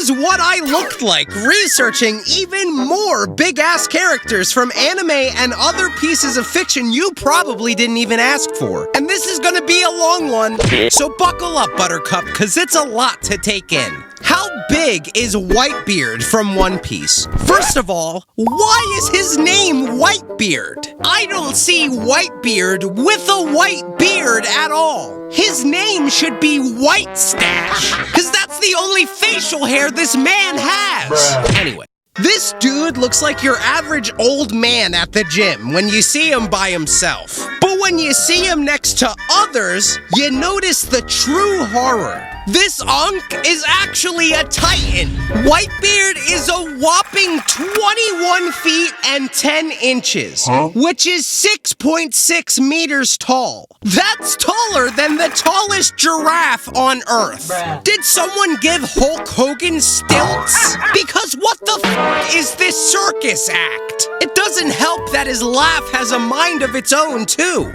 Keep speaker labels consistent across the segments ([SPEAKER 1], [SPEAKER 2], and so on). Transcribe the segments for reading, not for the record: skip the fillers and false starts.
[SPEAKER 1] is what I looked like researching even more big-ass characters from anime and other pieces of fiction you probably didn't even ask for. And this is gonna be a long one, so buckle up, Buttercup, because it's a lot to take in. How big is Whitebeard from One Piece? First of all, why is his name Whitebeard? I don't see Whitebeard with a white beard at all. His name should be White Stash, because that's the only facial hair this man has. Anyway. This dude looks like your average old man at the gym when you see him by himself. But when you see him next to others, you notice the true horror. This Unk is actually a titan. Whitebeard is a whopping 21 feet and 10 inches, which is 6.6 meters tall. That's taller than the tallest giraffe on Earth. Did someone give Hulk Hogan stilts? Because what the f is this circus act? It doesn't help that his laugh has a mind of its own, too.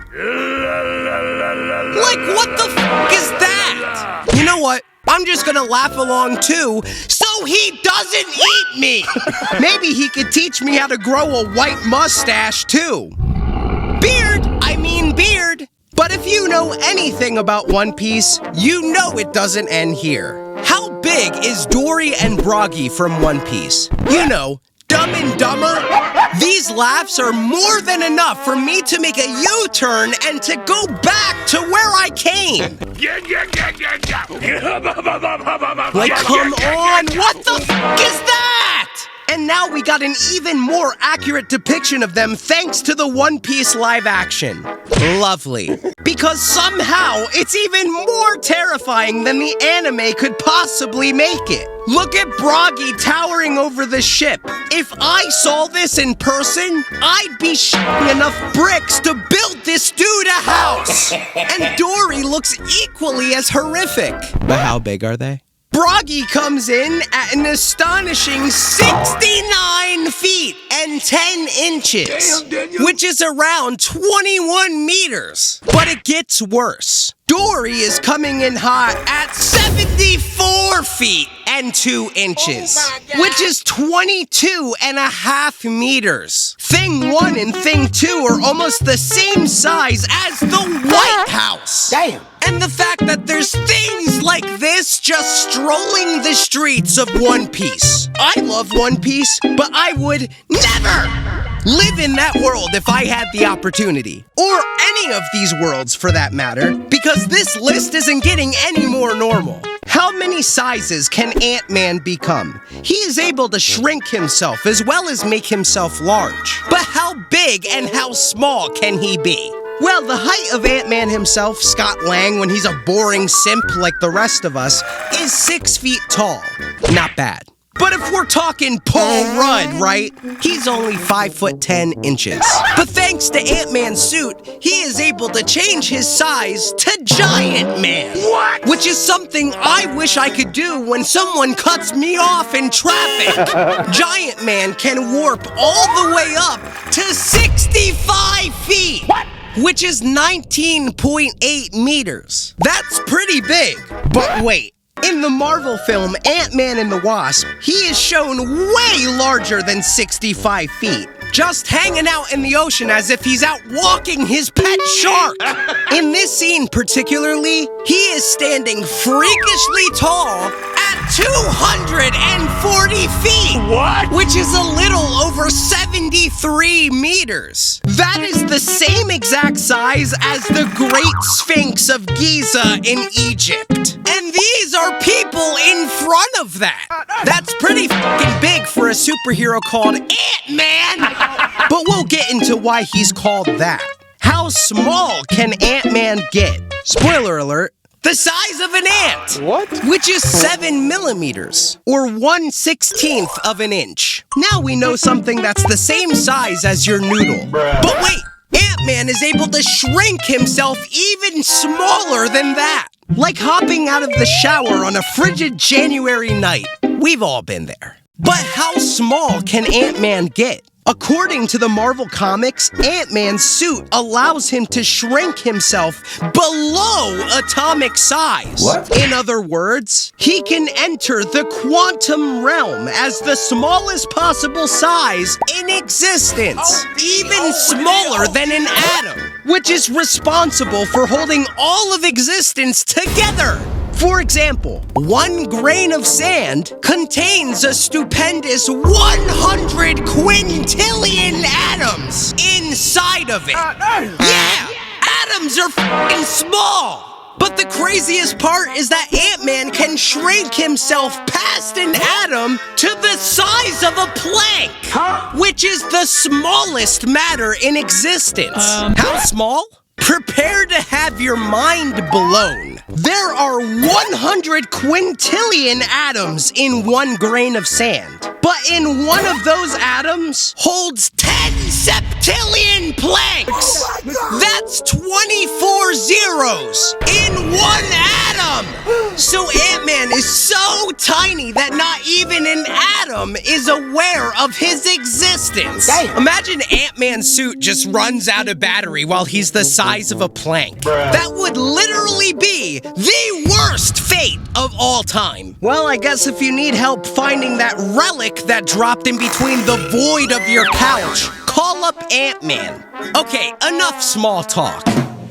[SPEAKER 1] Like, what the f is that? You know what? I'm just gonna laugh along too, so he doesn't eat me! Maybe he could teach me how to grow a white mustache too. Beard! But if you know anything about One Piece, you know it doesn't end here. How big is Dory and Broggy from One Piece? You know, Dumb and Dumber? These laughs are more than enough for me to make a U-turn and to go back to where I came. Like, come on, what the f*** is that? And now we got an even more accurate depiction of them thanks to the One Piece live action. Lovely. Because somehow it's even more terrifying than the anime could possibly make it. Look at Broggy towering over the ship. If I saw this in person, I'd be shitting enough bricks to build this dude a house. And Dory looks equally as horrific. But how big are they? Broggy comes in at an astonishing 69 feet and 10 inches, which is around 21 meters. But it gets worse. Dory is coming in hot at 74 feet and 2 inches, which is 22.5 meters. Thing 1 and Thing 2 are almost the same size as the White House. Damn. And the fact that there's things like this just strolling the streets of One Piece. I love One Piece, but I would never live in that world if I had the opportunity. Or any of these worlds for that matter, because this list isn't getting any more normal. How many sizes can Ant-Man become? He is able to shrink himself as well as make himself large. But how big and how small can he be? Well, the height of Ant-Man himself, Scott Lang, when he's a boring simp like the rest of us, is 6 feet tall. Not bad. But if we're talking Paul Rudd, right? He's only 5'10" But thanks to Ant-Man's suit, he is able to change his size to Giant Man. What? Which is something I wish I could do when someone cuts me off in traffic. Giant Man can warp all the way up to 65 feet. What? Which is 19.8 meters. That's pretty big. But wait. In the Marvel film Ant-Man and the Wasp, he is shown way larger than 65 feet. Just hanging out in the ocean as if he's out walking his pet shark. In this scene particularly, he is standing freakishly tall at 240 feet. What? Which is a little over 73 meters. That is the same exact size as the Great Sphinx of Giza in Egypt. And these are people in front of that. That's pretty fucking big for a superhero called Ant-Man. But we'll get into why he's called that. How small can Ant-Man get? Spoiler alert, the size of an ant. What? Which is 7 millimeters, or 1/16 of an inch. Now we know something that's the same size as your noodle. But wait, Ant-Man is able to shrink himself even smaller than that. Like hopping out of the shower on a frigid January night. We've all been there. But how small can Ant-Man get? According to the Marvel Comics, Ant-Man's suit allows him to shrink himself below atomic size.
[SPEAKER 2] What?
[SPEAKER 1] In other words, he can enter the quantum realm as the smallest possible size in existence, even smaller than an atom, which is responsible for holding all of existence together. For example, 1 grain of sand contains a stupendous 100 quintillion atoms inside of it. Yeah, atoms are f***ing small. But the craziest part is that Ant-Man can shrink himself past an atom to the size of a plank, which is the smallest matter in existence. How small? Prepare to have your mind blown. There are 100 quintillion atoms in 1 grain of sand. But in one of those atoms holds 10 septillion planks. That's 24 zeros in 1 atom. So Ant-Man is so tiny that not even an atom is aware of his existence. Imagine Ant-Man's suit just runs out of battery while he's the size of a plank. That would literally be the worst fate of all time. Well, I guess if you need help finding that relic that dropped in between the void of your couch, call up Ant-Man. Okay, enough small talk.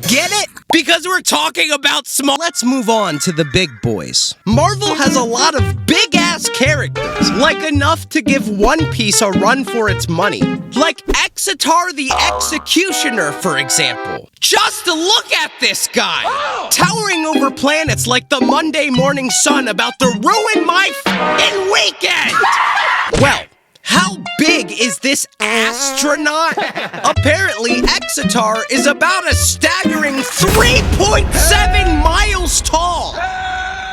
[SPEAKER 1] Get it? Because we're talking about small. Let's move on to the big boys. Marvel has a lot of big-ass characters, like enough to give One Piece a run for its money. Like Exatar the Executioner, for example. Just look at this guy! Towering over planets like the Monday morning sun about to ruin my f***ing weekend! Well, how big is this astronaut? Apparently, Exatar is about a staggering 3.7 miles tall,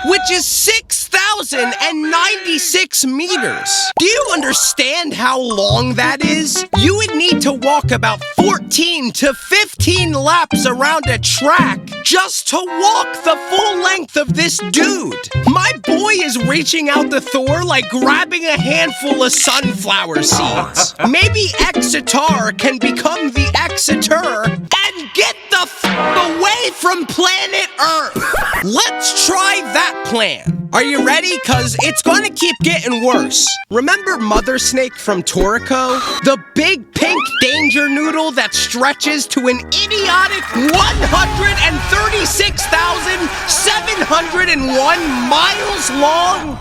[SPEAKER 1] which is 6,096 meters. Do you understand how long that is? You would need to walk about 14 to 15 laps around a track just to walk the full length of this dude. My boy is reaching out to Thor like grabbing a handful of sunflower seeds. Maybe Exatar can become the Exator and get the f*** away from planet Earth. Let's try that plan. Are you ready? Cause it's gonna keep getting worse. Remember Mother Snake from Toriko? The big pink danger noodle that stretches to an idiotic 136,701 miles long?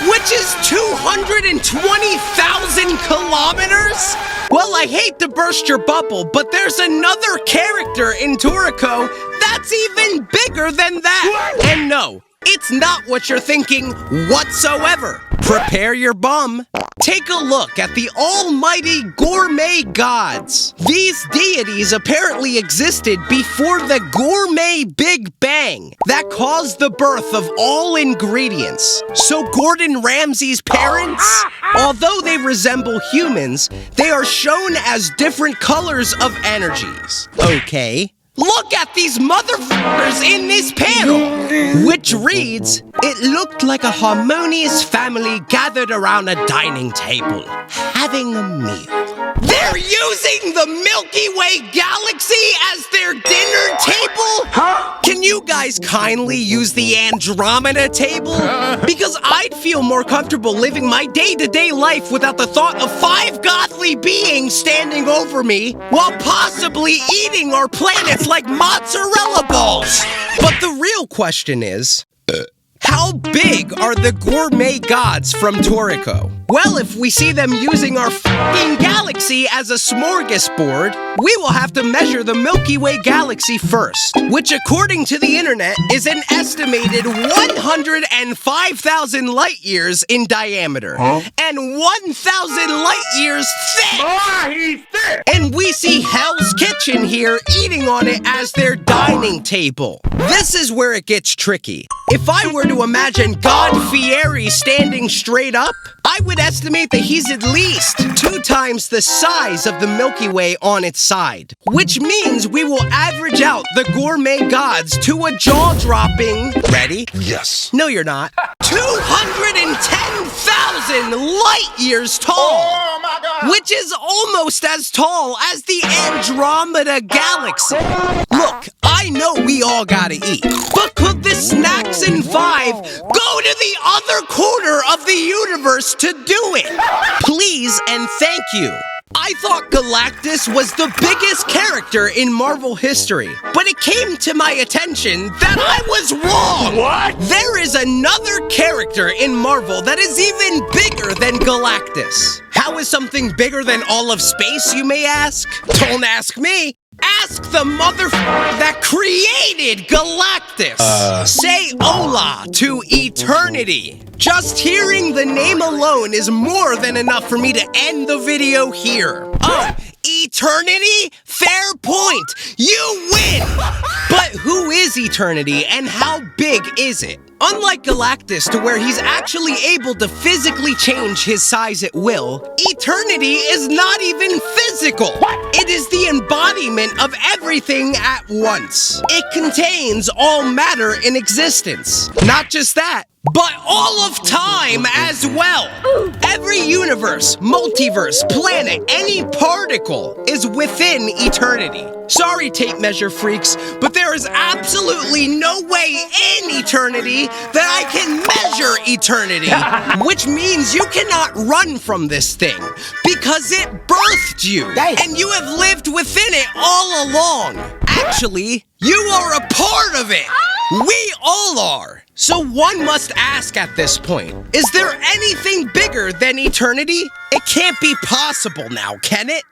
[SPEAKER 1] Which is 220,000 kilometers? Well, I hate to burst your bubble, but there's another character in Toriko that's even bigger than that. And no, it's not what you're thinking whatsoever. Prepare your bum. Take a look at the almighty Gourmet gods. These deities apparently existed before the Gourmet Big Bang that caused the birth of all ingredients. So Gordon Ramsay's parents, although they resemble humans, they are shown as different colors of energies. Okay. Look at these motherfuckers in this panel, which reads, "It looked like a harmonious family gathered around a dining table, having a meal." They're using the Milky Way galaxy as their dinner table? Can you guys kindly use the Andromeda table? Because I'd feel more comfortable living my day-to-day life without the thought of 5 godly beings standing over me while possibly eating our planets like mozzarella balls. But the real question is, how big are the Gourmet gods from Toriko? Well, if we see them using our f***ing galaxy as a smorgasbord, we will have to measure the Milky Way galaxy first, which according to the internet is an estimated 105,000 light years in diameter and 1,000 light years thick.
[SPEAKER 2] He's thick!
[SPEAKER 1] And we see Hell's Kitchen here eating on it as their dining table. This is where it gets tricky. If I were to imagine God Fieri standing straight up, I would estimate that he's at least 2 times the size of the Milky Way on its side, which means we will average out the Gourmet gods to a jaw-dropping, ready?
[SPEAKER 2] Yes.
[SPEAKER 1] No, you're not. 210,000 light years tall.
[SPEAKER 2] Oh my God!
[SPEAKER 1] Which is almost as tall as the Andromeda Galaxy. Look, I know we all gotta eat, but could the Snacks in 5 go to the other corner of the universe to do it? Please and thank you. I thought Galactus was the biggest character in Marvel history, but it came to my attention that I was wrong!
[SPEAKER 2] What?
[SPEAKER 1] There is another character in Marvel that is even bigger than Galactus. How is something bigger than all of space, you may ask? Don't ask me. Ask the that created Galactus. Say hola to eternity. Just hearing the name alone is more than enough for me to end the video here. Oh, eternity? Fair point. You win! But who is eternity and how big is it? Unlike Galactus, to where he's actually able to physically change his size at will, eternity is not even physical. It is the embodiment of everything at once. It contains all matter in existence. Not just that, but all of time as well. Every universe, multiverse, planet, any particle is within eternity. Sorry, tape measure freaks, but there is absolutely no way in eternity that I can measure eternity, which means you cannot run from this thing because it birthed you, and you have lived within it all along. Actually, you are a part of it. We all are. So one must ask at this point, is there anything bigger than eternity? It can't be possible now, can it?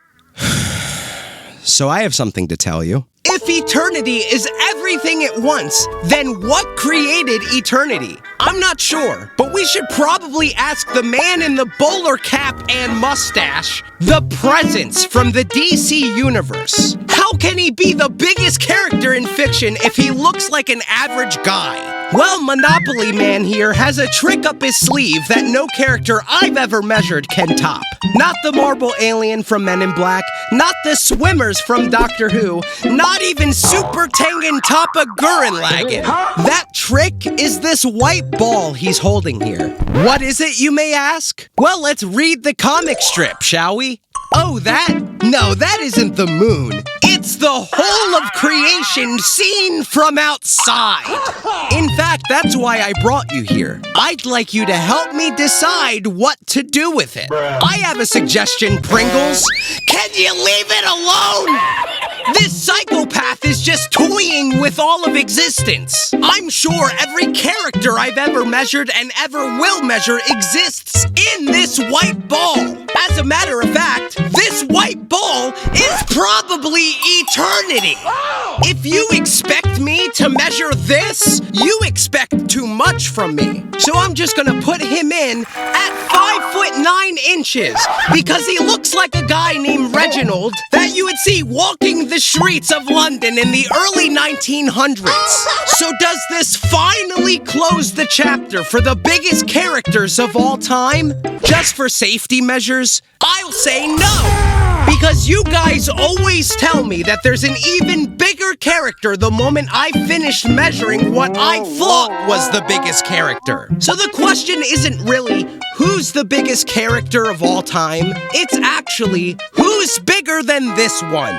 [SPEAKER 1] So I have something to tell you. If eternity is everything at once, then what created eternity? I'm not sure, but we should probably ask the man in the bowler cap and mustache, the Presence from the DC universe. How can he be the biggest character in fiction if he looks like an average guy? Well, Monopoly Man here has a trick up his sleeve that no character I've ever measured can top. Not the marble alien from Men in Black, not the swimmers from Doctor Who, not even Super Tengen Toppa Gurren Lagann. That trick is this white ball he's holding here. What is it, you may ask? Well, let's read the comic strip, shall we? Oh, that? No, that isn't the moon. It's the whole of creation seen from outside. In fact, that's why I brought you here. I'd like you to help me decide what to do with it. I have a suggestion, Pringles. Can you leave it alone? This psychopath is just toying with all of existence. I'm sure every character I've ever measured and ever will measure exists in this white ball. As a matter of fact, this white ball is probably eternity. If you expect me to measure this, you expect too much from me. So I'm just gonna put him in at 5'9" because he looks like a guy named Reginald that you would see walking the streets of London in the early 1900s. So does this finally close the chapter for the biggest characters of all time? Just for safety measures, I'll say no. Because you guys always tell me that there's an even bigger character the moment I finished measuring what I thought was the biggest character. So the question isn't really who's the biggest character of all time. It's actually who's bigger than this one.